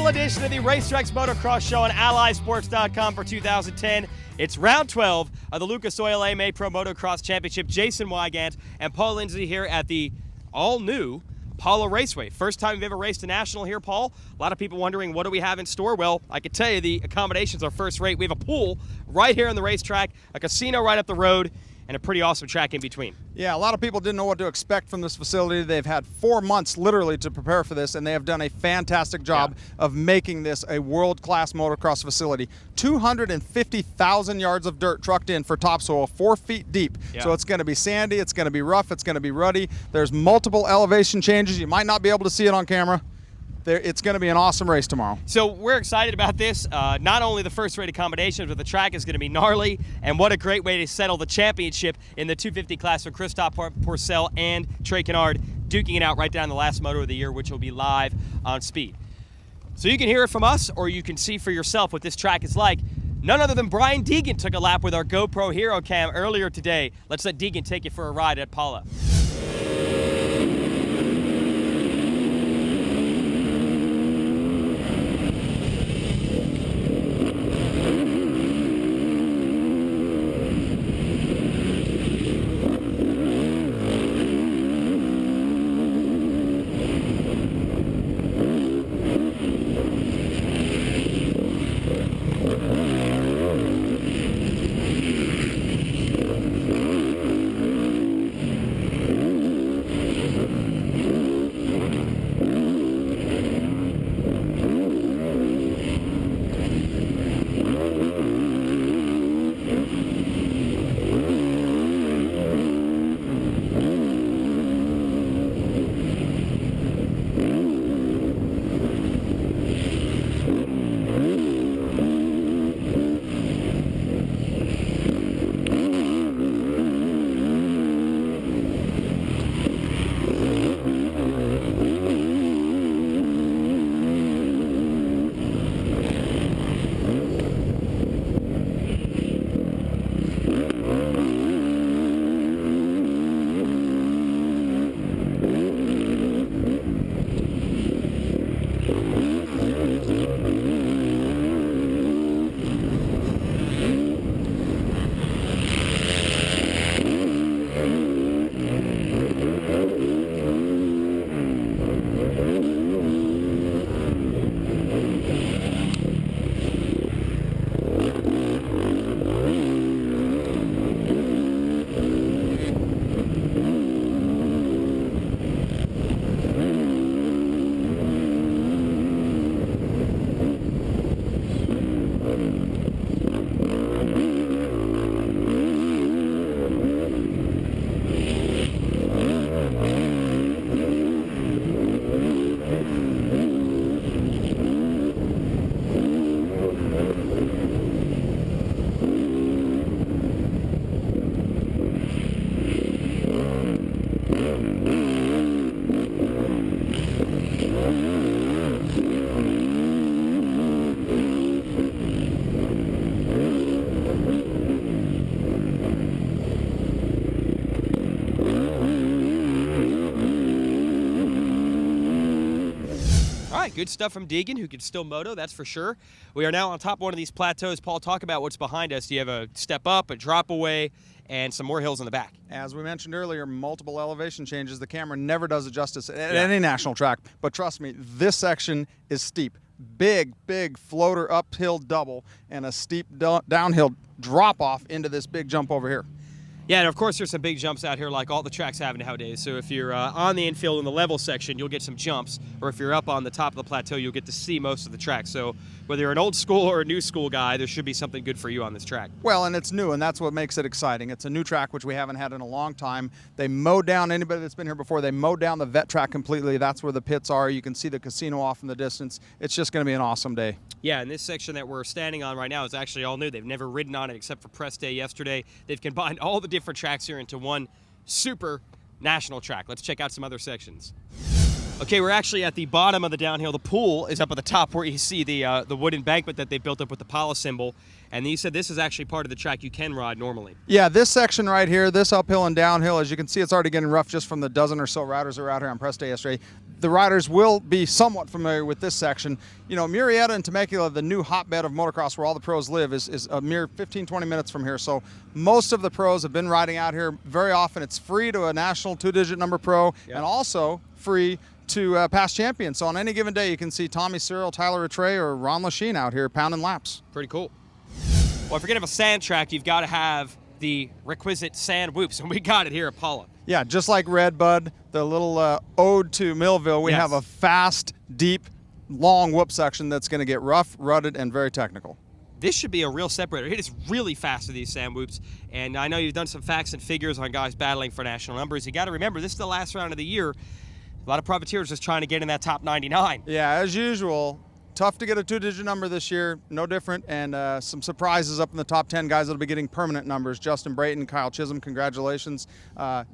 final edition of the Racetracks Motocross Show on AllySports.com for 2010. It's round 12 of the Lucas Oil AMA Pro Motocross Championship. Jason Wygant and Paul Lindsay here at the all-new Pala Raceway. First time we've ever raced a national here, Paul. A lot of people wondering, what do we have in store? Well, I can tell you the accommodations are first rate. We have a pool right here on the racetrack, a casino right up the road, and a pretty awesome track in between. Yeah, a lot of people didn't know what to expect from this facility. They've had 4 months literally to prepare for this, and they have done a fantastic job of making this a world-class motocross facility. 250,000 yards of dirt trucked in for topsoil, 4 feet deep. Yeah. So it's going to be sandy, it's going to be rough, it's going to be ruddy. There's multiple elevation changes. You might not be able to see it on camera. It's going to be an awesome race tomorrow. So we're excited about this. Not only the first-rate accommodations, but the track is going to be gnarly, and what a great way to settle the championship in the 250 class with Christophe Pourcel and Trey Kennard duking it out right down the last moto of the year, which will be live on Speed. So you can hear it from us, or you can see for yourself what this track is like. None other than Brian Deegan took a lap with our GoPro Hero Cam earlier today. Let's let Deegan take you for a ride at Pala. Good stuff from Deegan, who can still moto, that's for sure. We are now on top of one of these plateaus. Paul, talk about what's behind us. You have a step up, a drop away, and some more hills in the back. As we mentioned earlier, multiple elevation changes. The camera never does it justice at any national track. But trust me, this section is steep. Big floater uphill double and a steep downhill drop off into this big jump over here. Yeah, and of course there's some big jumps out here like all the tracks have nowadays. So if you're on the infield in the level section, you'll get some jumps. Or if you're up on the top of the plateau, you'll get to see most of the track. So whether you're an old school or a new school guy, there should be something good for you on this track. Well, and it's new, and that's what makes it exciting. It's a new track, which we haven't had in a long time. They mowed down, anybody that's been here before, they mowed down the vet track completely. That's where the pits are. You can see the casino off in the distance. It's just going to be an awesome day. Yeah, and this section that we're standing on right now is actually all new. They've never ridden on it except for press day yesterday. They've combined all the different tracks here into one super national track. Let's check out some other sections. Okay, we're actually at the bottom of the downhill. The pool is up at the top where you see the wood embankment that they built up with the Pala symbol. And you said this is actually part of the track you can ride normally. Yeah, this section right here, this uphill and downhill, as you can see, it's already getting rough just from the dozen or so riders that were out here on press day yesterday. The riders will be somewhat familiar with this section. You know, Murrieta and Temecula, the new hotbed of motocross where all the pros live, is a mere 15-20 minutes from here. So most of the pros have been riding out here. Very often it's free to a national 2-digit number pro, and also free to past champions. So on any given day, you can see Tommy Cyril, Tyler Rattray, or Ron Lachine out here pounding laps. Pretty cool. Well, if you're going to have a sand track, you've got to have the requisite sand whoops, and we got it here at Pala. Yeah, just like Redbud, the little ode to Millville, we have a fast, deep, long whoop section that's going to get rough, rutted, and very technical. This should be a real separator. It is really fast with these sand whoops, and I know you've done some facts and figures on guys battling for national numbers. You got to remember, this is the last round of the year. A lot of privateers just trying to get in that top 99. Yeah, as usual, tough to get a 2-digit number this year, no different, and some surprises up in the top 10 guys that'll be getting permanent numbers. Justin Brayton, Kyle Chisholm, congratulations.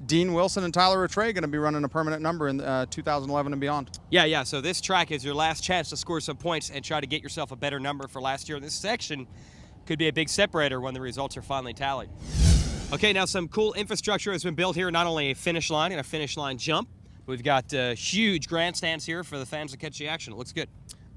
Dean Wilson and Tyler Rattray going to be running a permanent number in 2011 and beyond. Yeah, so this track is your last chance to score some points and try to get yourself a better number for last year. This section could be a big separator when the results are finally tallied. Okay, now some cool infrastructure has been built here, not only a finish line and a finish line jump. We've got huge grandstands here for the fans to catch the action. It looks good.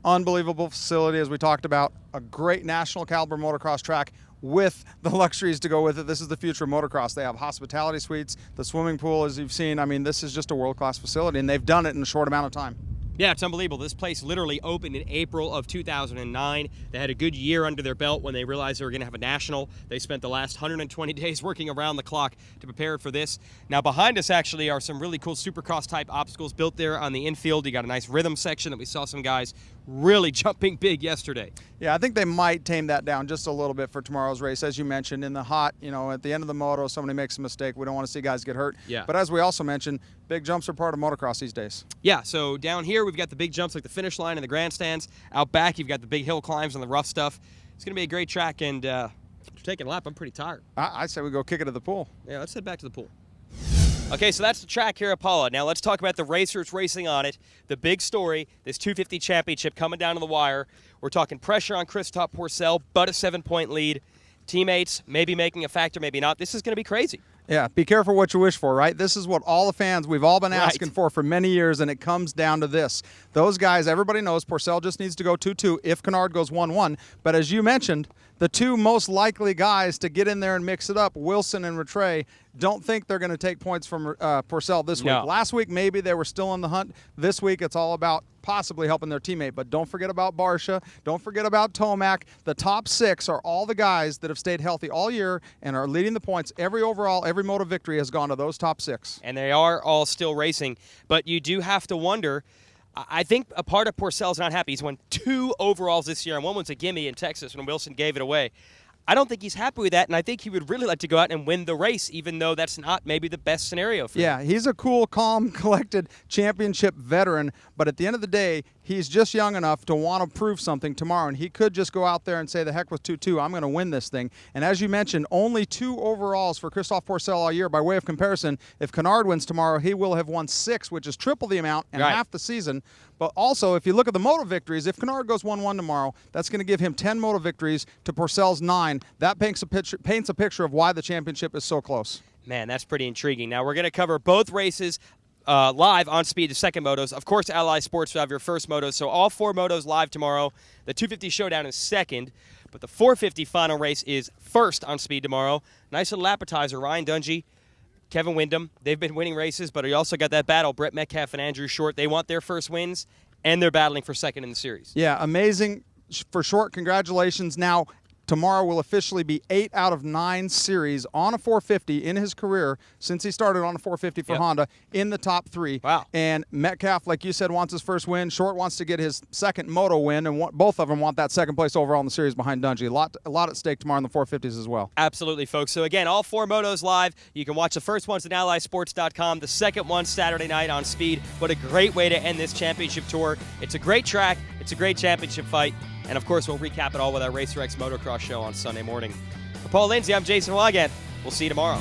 Unbelievable facility, as we talked about. A great national caliber motocross track with the luxuries to go with it. This is the future of motocross. They have hospitality suites, the swimming pool, as you've seen. I mean, this is just a world-class facility, and they've done it in a short amount of time. Yeah, it's unbelievable. This place literally opened in April of 2009. They had a good year under their belt when they realized they were going to have a national. They spent the last 120 days working around the clock to prepare for this. Now, behind us actually are some really cool Supercross-type obstacles built there on the infield. You got a nice rhythm section that we saw some guys really jumping big yesterday. Yeah, I think they might tame that down just a little bit for tomorrow's race. As you mentioned, in the hot, you know, at the end of the moto, somebody makes a mistake. We don't want to see guys get hurt. Yeah. But as we also mentioned, big jumps are part of motocross these days. Yeah, so down here we've got the big jumps like the finish line and the grandstands. Out back you've got the big hill climbs and the rough stuff. It's going to be a great track, and taking a lap, I'm pretty tired. I say we go kick it at the pool. Yeah, let's head back to the pool. Okay, so that's the track here at Pala. Now let's talk about the racers racing on it. The big story, this 250 championship coming down to the wire. We're talking pressure on Christophe Pourcel, but a 7-point lead. Teammates maybe making a factor, maybe not. This is going to be crazy. Yeah, be careful what you wish for, right? This is what all the fans, we've all been asking for many years, and it comes down to this. Those guys, everybody knows Pourcel just needs to go 2-2 if Kennard goes 1-1. But as you mentioned, the two most likely guys to get in there and mix it up, Wilson and Rattray, don't think they're going to take points from Pourcel this week. Last week, maybe they were still in the hunt. This week, it's all about possibly helping their teammate. But don't forget about Barsha. Don't forget about Tomac. The top 6 are all the guys that have stayed healthy all year and are leading the points. Every overall, every moto victory has gone to those top 6. And they are all still racing. But you do have to wonder, I think a part of Pourcel's not happy. He's won 2 overalls this year, and one was a gimme in Texas when Wilson gave it away. I don't think he's happy with that, and I think he would really like to go out and win the race, even though that's not maybe the best scenario for him. Yeah, he's a cool, calm, collected championship veteran, but at the end of the day, he's just young enough to want to prove something tomorrow, and he could just go out there and say, the heck with 2-2, I'm going to win this thing. And as you mentioned, only 2 overalls for Christophe Pourcel all year. By way of comparison, if Kennard wins tomorrow, he will have won 6, which is triple the amount and half the season. But also, if you look at the moto victories, if Kennard goes 1-1 tomorrow, that's going to give him 10 moto victories to Pourcel's 9. That paints a picture of why the championship is so close. Man, that's pretty intriguing. Now, we're going to cover both races live on Speed, the second motos. Of course, Ally Sports will have your first motos, so all 4 motos live tomorrow. The 250 showdown is second, but the 450 final race is first on Speed tomorrow. Nice little appetizer, Ryan Dungey, Kevin Windham. They've been winning races, but you also got that battle, Brett Metcalf and Andrew Short. They want their first wins, and they're battling for second in the series. Yeah, amazing for Short. Congratulations. Now, tomorrow will officially be 8 out of 9 series on a 450 in his career since he started on a 450 for Honda in the top 3. Wow. And Metcalf, like you said, wants his first win. Short wants to get his second moto win, and both of them want that second place overall in the series behind Dungey. A lot at stake tomorrow in the 450s as well. Absolutely, folks. So again, all 4 motos live. You can watch the first ones at allysports.com, the second one Saturday night on Speed. What a great way to end this championship tour. It's a great track. It's a great championship fight. And, of course, we'll recap it all with our Racer X Motocross show on Sunday morning. For Paul Lindsay, I'm Jason Wygant. We'll see you tomorrow.